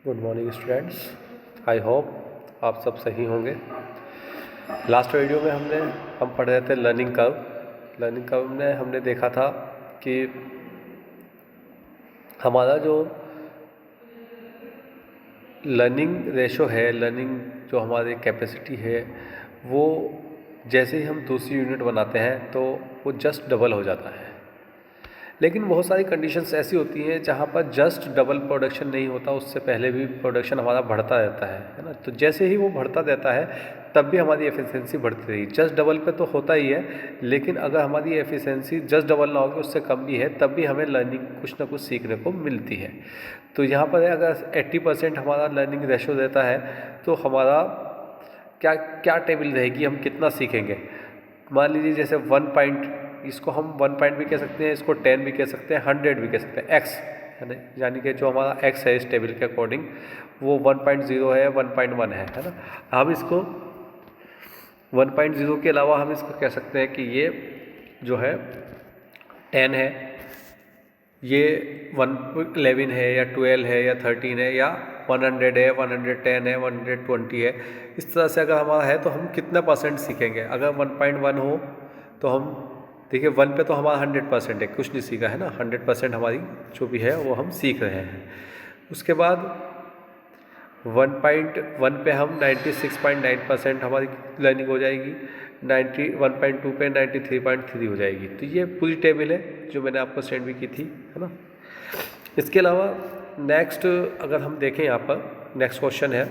Good morning students. I hope आप सब सही होंगे। लास्ट वीडियो में हम पढ़ रहे थे लर्निंग कर्व में हमने देखा था कि हमारा जो लर्निंग रेशो है, लर्निंग जो हमारी कैपेसिटी है, वो जैसे ही हम दूसरी यूनिट बनाते हैं तो वो जस्ट डबल हो जाता है। लेकिन बहुत सारी कंडीशंस ऐसी होती हैं जहाँ पर जस्ट डबल प्रोडक्शन नहीं होता, उससे पहले भी प्रोडक्शन हमारा बढ़ता रहता है ना। तो जैसे ही वो बढ़ता रहता है तब भी हमारी एफिशिएंसी बढ़ती रही। जस्ट डबल पे तो होता ही है, लेकिन अगर हमारी एफिशिएंसी जस्ट डबल ना होगी, उससे कम भी है, तब भी हमें लर्निंग कुछ ना कुछ सीखने को मिलती है। तो यहाँ पर अगर 80% हमारा लर्निंग रेशो रहता है तो हमारा क्या क्या टेबल रहेगी, हम कितना सीखेंगे। मान लीजिए जैसे 1 पॉइंट, इसको हम 1 पॉइंट भी कह सकते हैं, इसको 10 भी कह सकते हैं, 100 भी कह सकते हैं। एक्स यानी कि जो हमारा एक्स है इस टेबल के अकॉर्डिंग वो 1.0 है, 1.1 है ना। हम इसको 1.0 के अलावा हम इसको कह सकते हैं कि ये जो है 10 है, ये 111 है या 12 है या 13 है या 100 है, 110 है, 120 है। इस तरह से अगर हमारा है तो हम कितना परसेंट सीखेंगे। अगर 1.1 हो तो हम देखिए 1 पे तो हमारा 100% है, कुछ नहीं सीखा है ना। 100% हमारी जो भी है वो हम सीख रहे हैं। उसके बाद 1.1 पे हम 96.9% हमारी लर्निंग हो जाएगी, 1.2 पे 93.3 हो जाएगी। तो ये पूरी टेबल है जो मैंने आपको सेंड भी की थी, है ना। इसके अलावा नेक्स्ट अगर हम देखें, यहाँ पर नेक्स्ट क्वेश्चन है,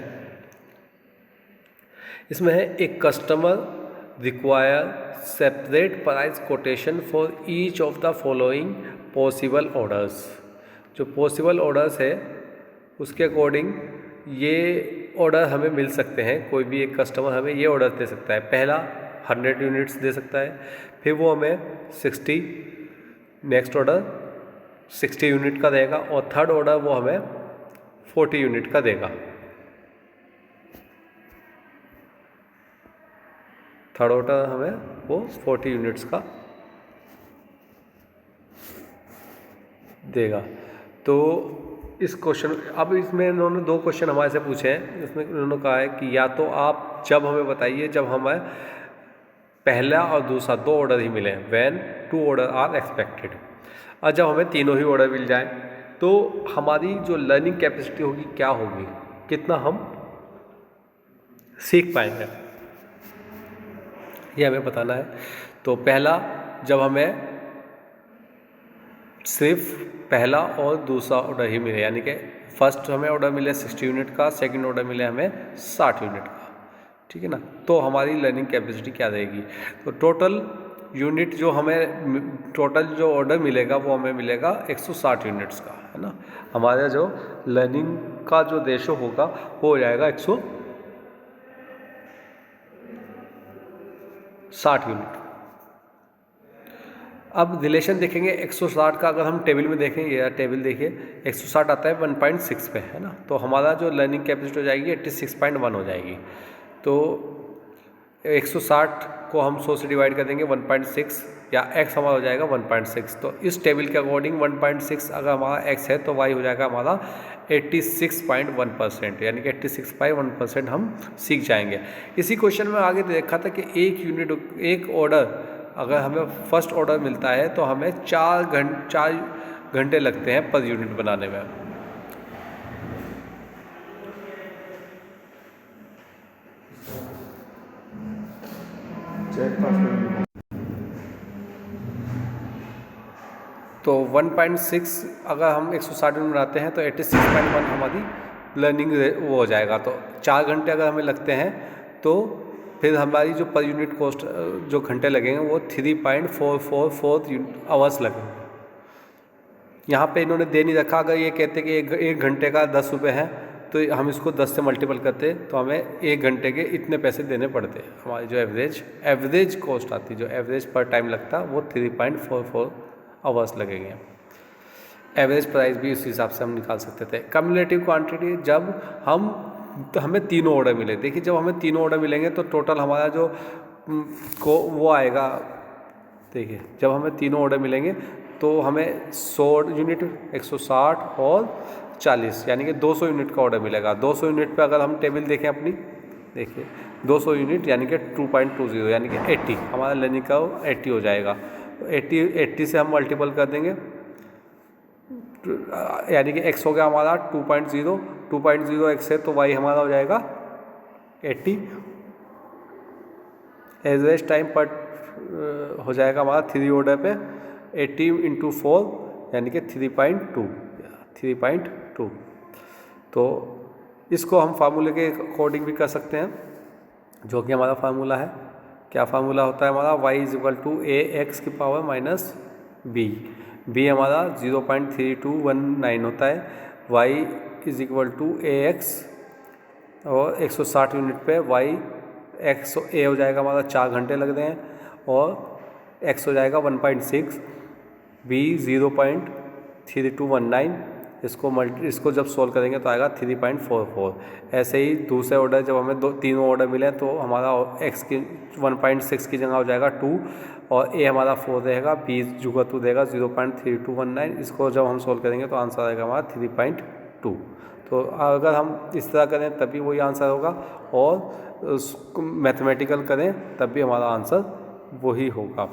इसमें है एक customer require separate price quotation for each of the following possible orders. जो पॉसिबल ऑर्डर्स है उसके अकॉर्डिंग ये ऑर्डर हमें मिल सकते हैं। कोई भी एक कस्टमर हमें ये ऑर्डर दे सकता है। पहला 100 यूनिट्स दे सकता है, फिर वो हमें 60, नेक्स्ट ऑर्डर 60 यूनिट का देगा, और थर्ड ऑर्डर वो हमें 40 यूनिट का देगा। थर्ड ऑर्डर हमें वो 40 यूनिट्स का देगा। तो इस क्वेश्चन, अब इसमें इन्होंने 2 क्वेश्चन हमारे से पूछे हैं। इसमें उन्होंने कहा है कि या तो आप जब हमें बताइए जब हमें पहला और दूसरा 2 ऑर्डर ही मिले, व्हेन 2 ऑर्डर आर एक्सपेक्टेड। और जब हमें तीनों ही ऑर्डर मिल जाए तो हमारी जो लर्निंग कैपेसिटी होगी क्या होगी, कितना हम सीख पाएंगे, ये हमें बताना है। तो पहला, जब हमें सिर्फ पहला और दूसरा ऑर्डर ही मिले, यानी कि फर्स्ट हमें ऑर्डर मिले 60 यूनिट का, सेकंड ऑर्डर मिले हमें 60 यूनिट का, ठीक है ना। तो हमारी लर्निंग कैपेसिटी क्या रहेगी। तो टोटल यूनिट जो हमें, टोटल जो ऑर्डर मिलेगा वो हमें मिलेगा 160 यूनिट्स का, है ना। हमारा जो लर्निंग का जो रेशो होगा वो हो जाएगा 160 यूनिट। अब रिलेशन देखेंगे 160 का, अगर हम टेबल में देखें, ये टेबल देखिए 160 आता है 1.6 पे, है ना। तो हमारा जो लर्निंग कैपेसिटी हो जाएगी 86.1 हो जाएगी। तो 160 को हम 100 से डिवाइड कर देंगे 1.6, या x हमारा हो जाएगा 1.6। तो इस टेबल के अकॉर्डिंग 1.6 अगर हमारा x है तो y हो जाएगा हमारा 86.1%, यानी कि 86.1% हम सीख जाएंगे। इसी क्वेश्चन में आगे देखा था कि एक ऑर्डर, अगर हमें फर्स्ट ऑर्डर मिलता है तो हमें 4 घंटे लगते हैं पर यूनिट बनाने में। तो 1.6 अगर हम 160 यूनिट बनाते हैं तो 86.1 हमारी लर्निंग वो हो जाएगा। तो 4 घंटे अगर हमें लगते हैं तो फिर हमारी जो पर यूनिट कॉस्ट जो घंटे लगेंगे वो 3.444 आवर्स लगेंगे। यहाँ पे इन्होंने दे नहीं रखा। अगर ये कहते कि एक घंटे का 10 रुपये है तो हम इसको 10 से मल्टीपल करते तो हमें 1 घंटे के इतने पैसे देने पड़ते। हमारी जो एवरेज कॉस्ट आती, जो एवरेज पर टाइम लगता वो 3.44 आवर्स लगेंगे। एवरेज प्राइस भी उस हिसाब से हम निकाल सकते थे। कम्युलेटिव क्वांटिटी, जब हमें तीनों ऑर्डर मिले, देखिए जब हमें तीनों ऑर्डर मिलेंगे तो टोटल हमारा जो वो आएगा, देखिए जब हमें तीनों ऑर्डर मिलेंगे तो हमें 100 यूनिट, 160 और 40 यानी कि 200 यूनिट का ऑर्डर मिलेगा। 200 यूनिट पे अगर हम टेबल देखें अपनी, देखिए 200 यूनिट यानी कि 2.20 यानी कि 80, हमारा लर्निंग का 80 हो जाएगा। तो 80 से हम मल्टीपल कर देंगे, यानी कि x हो गया हमारा 2.0 x है तो y हमारा हो जाएगा 80। एवरेज टाइम पर हो जाएगा हमारा 3 ऑर्डर पे 80 × 4 यानी कि 3.2। तो इसको हम फार्मूले के अकॉर्डिंग भी कर सकते हैं, जो कि हमारा फार्मूला है। क्या फार्मूला होता है हमारा? y = ax⁻ -b। b हमारा 0.3219 होता है। y = ax और 160 यूनिट पे y x a हो जाएगा हमारा 4 घंटे लग रहे हैं, और x हो जाएगा 1.6, b 0.3219। इसको जब सोल्व करेंगे तो आएगा 3.44। ऐसे ही दूसरे ऑर्डर जब हमें तीनों ऑर्डर मिले तो हमारा x की 1.6 की जगह हो जाएगा 2, और a हमारा 4 रहेगा, b जुगा 2 देगा 0.3219। इसको जब हम सोल्व करेंगे तो आंसर आएगा हमारा 3.2। तो अगर हम इस तरह करें तभी वही आंसर होगा, और मैथमेटिकल करें तब भी हमारा आंसर वही होगा।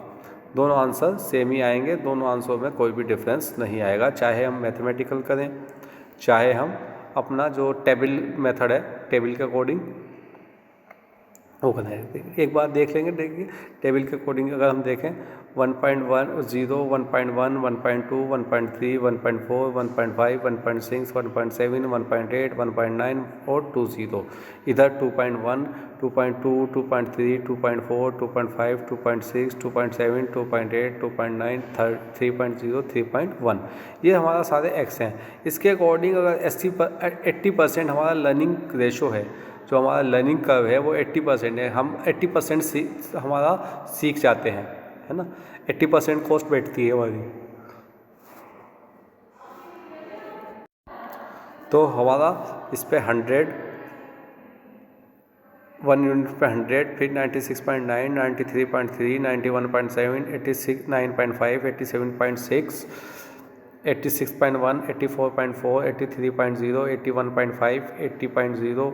दोनों आंसर सेम ही आएंगे, दोनों आंसर में कोई भी डिफरेंस नहीं आएगा, चाहे हम मैथमेटिकल करें चाहे हम अपना जो टेबल मेथड है टेबल के अकॉर्डिंग वो बनाए। एक बार देख लेंगे, देखिए टेबल के अकॉर्डिंग अगर हम देखें 1.10, 1.1, 1.2, 1.3, 1.4, 1.5, 1.6, 1.7, 1.8, 1.9 और 20। इधर 2.1, 2.2, 2.3, 2.4, 2.5, 2.6, 2.7, 2.8, 2.9, 3.0, 3.1, ये हमारा सारे एक्स हैं। इसके अकॉर्डिंग अगर 80% हमारा लर्निंग रेशो है, जो हमारा लर्निंग कर्व है वो 80% है, हम 80% हमारा सीख जाते हैं, है ना। 80% कॉस्ट बैठती है हमारी। तो हमारा इस पे 100, 1 यूनिट पे 100, फिर 96.9, 93.3, 91.7, 89.5, 87.6, 86.1, 84.4, 83.0, 81.5, 80.0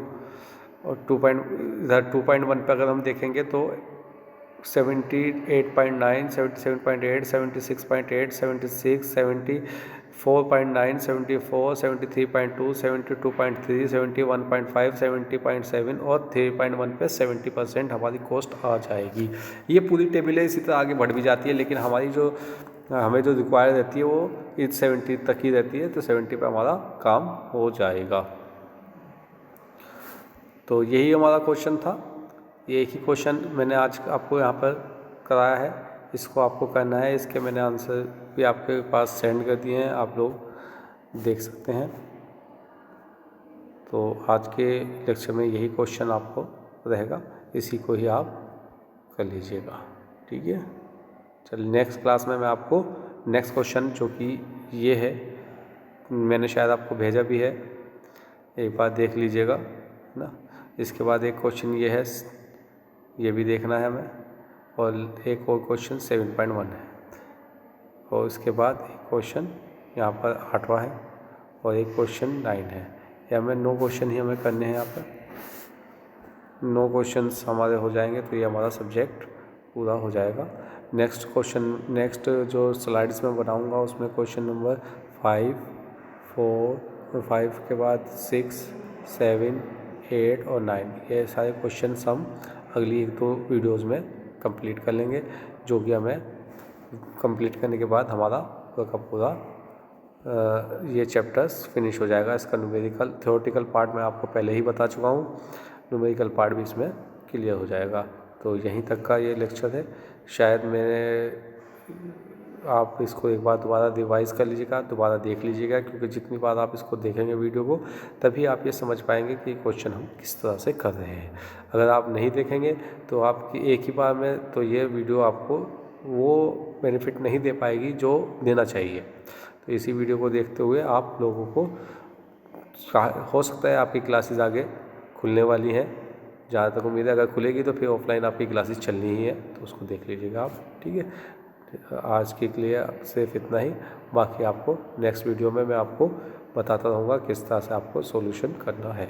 और 2.1 पे अगर हम देखेंगे तो 78.9, 77.8, 76.8, 76, 74.9, 74, 73.2, 72.3, 71.5, 70.7 और 3.1 पे 70% हमारी कॉस्ट आ जाएगी। ये पूरी टेबल है, इसी तरह आगे बढ़ भी जाती है, लेकिन हमारी जो हमें जो रिक्वायर रहती है वो इस 70 तक ही रहती है, तो 70 पे हमारा काम हो जाएगा। तो यही हमारा क्वेश्चन था, ये एक ही क्वेश्चन मैंने आज आपको यहाँ पर कराया है, इसको आपको करना है। इसके मैंने आंसर भी आपके पास सेंड कर दिए हैं, आप लोग देख सकते हैं। तो आज के लेक्चर में यही क्वेश्चन आपको रहेगा, इसी को ही आप कर लीजिएगा, ठीक है। चलिए नेक्स्ट क्लास में मैं आपको नेक्स्ट क्वेश्चन, जो कि ये है, मैंने शायद आपको भेजा भी है, एक बार देख लीजिएगा, है ना। इसके बाद एक क्वेश्चन ये है, ये भी देखना है हमें, और एक और क्वेश्चन 7.1 है, और इसके बाद एक क्वेश्चन यहाँ पर 8वां है, और एक क्वेश्चन 9 है। या हमें 9 क्वेश्चन ही हमें करने हैं यहाँ पर। 9 क्वेश्चंस हमारे हो जाएंगे तो ये हमारा सब्जेक्ट पूरा हो जाएगा। नेक्स्ट जो स्लाइड्स में बनाऊँगा उसमें क्वेश्चन नंबर 5, 4 और 5 के बाद 6, 7, 8 और 9, ये सारे क्वेश्चंस हम अगली 1-2 वीडियोज़ में कंप्लीट कर लेंगे, जो कि हमें कंप्लीट करने के बाद हमारा पूरा का पूरा ये चैप्टर्स फिनिश हो जाएगा। इसका न्यूमेरिकल थ्योरेटिकल पार्ट मैं आपको पहले ही बता चुका हूँ, न्यूमेरिकल पार्ट भी इसमें क्लियर हो जाएगा। तो यहीं तक का ये लेक्चर है। शायद आप इसको एक बार दोबारा रिवाइज़ कर लीजिएगा, दोबारा देख लीजिएगा, क्योंकि जितनी बार आप इसको देखेंगे वीडियो को, तभी आप ये समझ पाएंगे कि क्वेश्चन हम किस तरह से कर रहे हैं। अगर आप नहीं देखेंगे तो आपकी एक ही बार में तो ये वीडियो आपको वो बेनिफिट नहीं दे पाएगी जो देना चाहिए। तो इसी वीडियो को देखते हुए आप लोगों को हो सकता है आपकी क्लासेस आगे खुलने वाली हैं, जहाँ तक उम्मीद है अगर खुलेगी तो फिर ऑफलाइन आपकी क्लासेस चलनी ही है, तो उसको देख लीजिएगा आप, ठीक है। आज के लिए सिर्फ इतना ही, बाकी आपको नेक्स्ट वीडियो में मैं आपको बताता रहूँगा किस तरह से आपको सॉल्यूशन करना है।